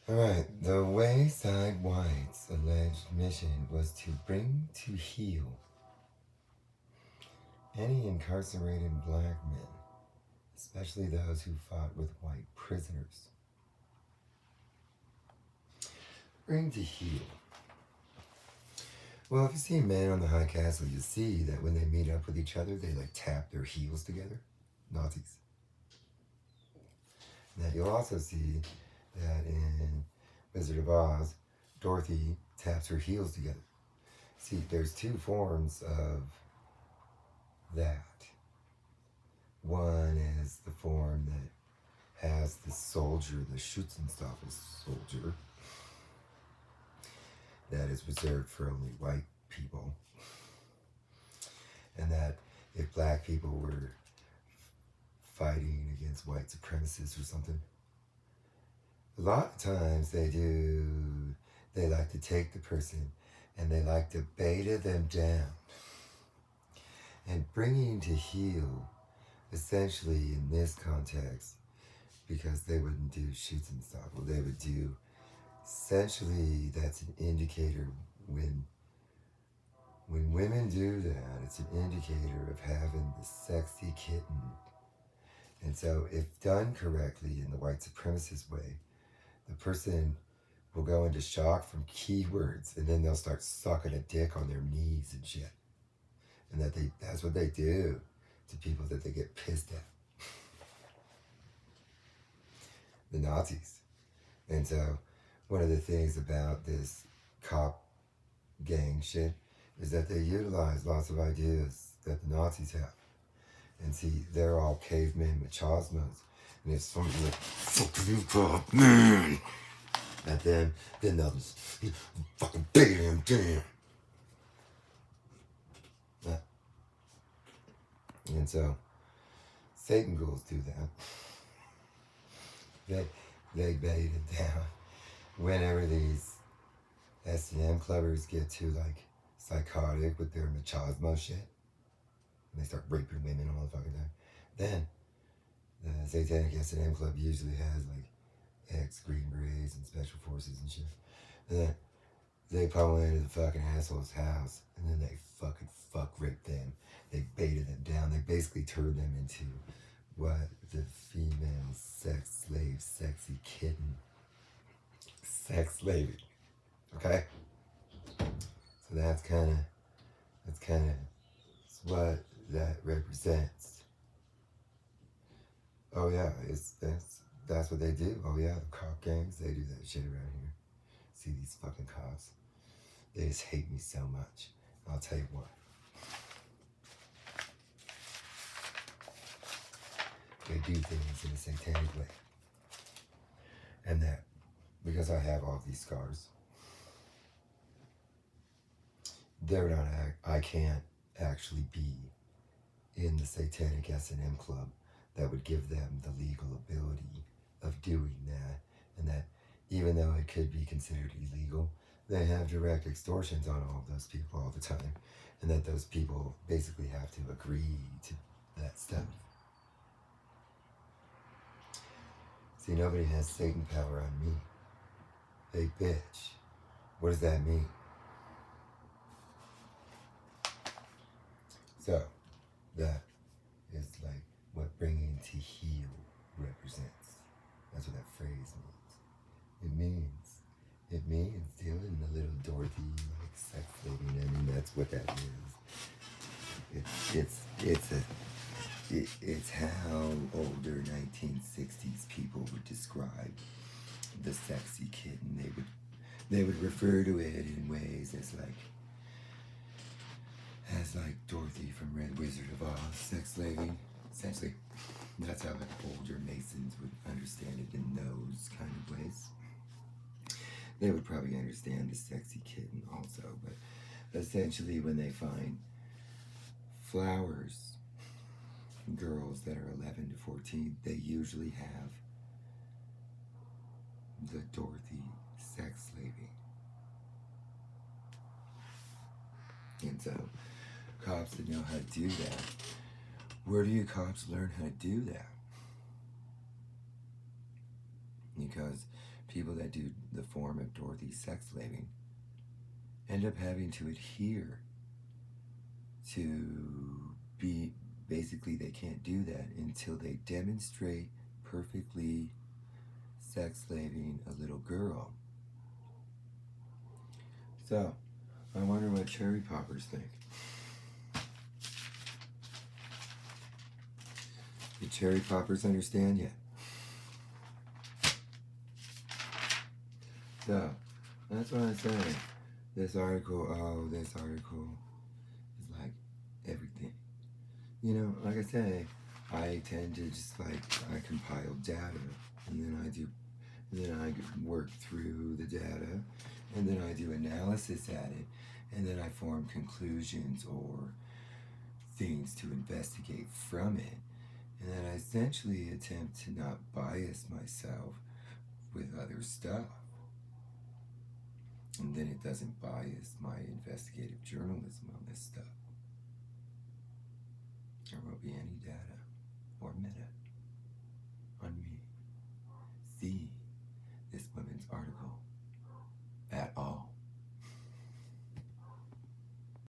Alright, the Wayside Whites' alleged mission was to bring to heel any incarcerated black men, especially those who fought with white prisoners. Bring to heel. Well, if you see men on the High Castle, you see that when they meet up with each other, they like tap their heels together. Nazis. Now you'll also see that in Wizard of Oz, Dorothy taps her heels together. See, there's two forms of that. One is the form that has the soldier, the Schützenstaffel soldier, that is reserved for only white people. And that if black people were fighting against white supremacists or something, a lot of times they like to take the person and they like to beta them down. And bringing to heel, essentially in this context, because they wouldn't do Schützenstaffel, they would do, essentially that's an indicator when women do that, it's an indicator of having the sexy kitten. And so if done correctly in the white supremacist way, the person will go into shock from keywords and then they'll start sucking a dick on their knees and shit. And that's what they do to people that they get pissed at. The Nazis. And so one of the things about this cop gang shit is that they utilize lots of ideas that the Nazis have. And see, they're all cavemen with chosmos. And if something like, fuck you, cop, man, at them, then they'll just fucking beat him down. And so, Satan ghouls do that. They bait it down. Whenever these S&M clubbers get too, like, psychotic with their machismo shit, and they start raping women all the fucking time, then the Satanic S&M club usually has, like, ex-Green Berets and Special Forces and shit. And then they pummel into the fucking asshole's house, and then they fucking fuck rape them. They baited them down. They basically turned them into what the female sex slave, sexy kitten. Sex slaving. Okay? So that's what that represents. Oh yeah, that's what they do. Oh yeah, the cop gangs, they do that shit around here. See these fucking cops. They just hate me so much. I'll tell you what. They do things in a satanic way. And that, because I have all these scars, I can't actually be in the satanic S&M club that would give them the legal ability of doing that. And that even though it could be considered illegal, they have direct extortions on all of those people all the time. And that those people basically have to agree to that stuff. See, nobody has Satan power on me. Hey, bitch. What does that mean? So, that is like what bringing to heel represents. That's what that phrase means. It means dealing the little Dorothy, like, sex lady. I mean, that's what that is. It's how older 1960s people would describe the sexy kitten. They would refer to it in ways as like Dorothy from Red Wizard of Oz, sex slaving. Essentially, that's how the older Masons would understand it in those kind of ways. They would probably understand the sexy kitten also, but essentially when they find flowers, girls that are 11 to 14, they usually have the Dorothy sex slaving. And so, cops that know how to do that, where do you cops learn how to do that? Because people that do the form of Dorothy's sex slaving end up having to adhere to be, basically they can't do that until they demonstrate perfectly sex slaving a little girl. So, I wonder what cherry poppers think. The cherry poppers understand yet? So, that's what I'm saying. This article is like everything. You know, like I say, I tend to just like, I compile data, and then I work through the data, and then I do analysis at it, and then I form conclusions or things to investigate from it. And then I essentially attempt to not bias myself with other stuff. And then it doesn't bias my investigative journalism on this stuff. There won't be any data or meta on me. See this woman's article